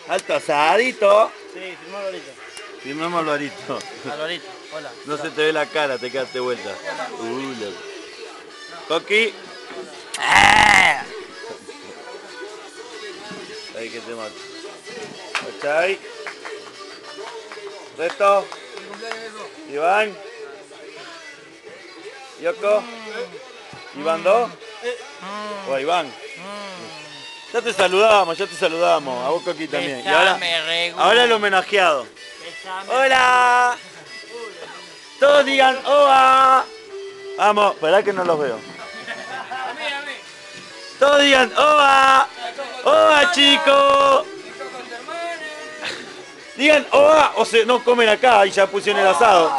Alto asadito. Sí, firmó Alvarito. Firmamos Alvarito. Alvarito, hola. No se te ve la cara, te quedaste vuelta. Loco. Coqui. Ahí que te mato. ¿Cachai? Resto. Iván. Yoko. Iván 2. O Iván. Ya te saludamos, ya te saludamos. A vos, Coqui, también. Y ahora el homenajeado. ¡Hola! Todos digan ¡Oa! Vamos, esperá que no los veo. Todos digan ¡Oa! ¡Oa, chicos! Digan ¡Oa! O se no comen acá y ya pusieron el asado.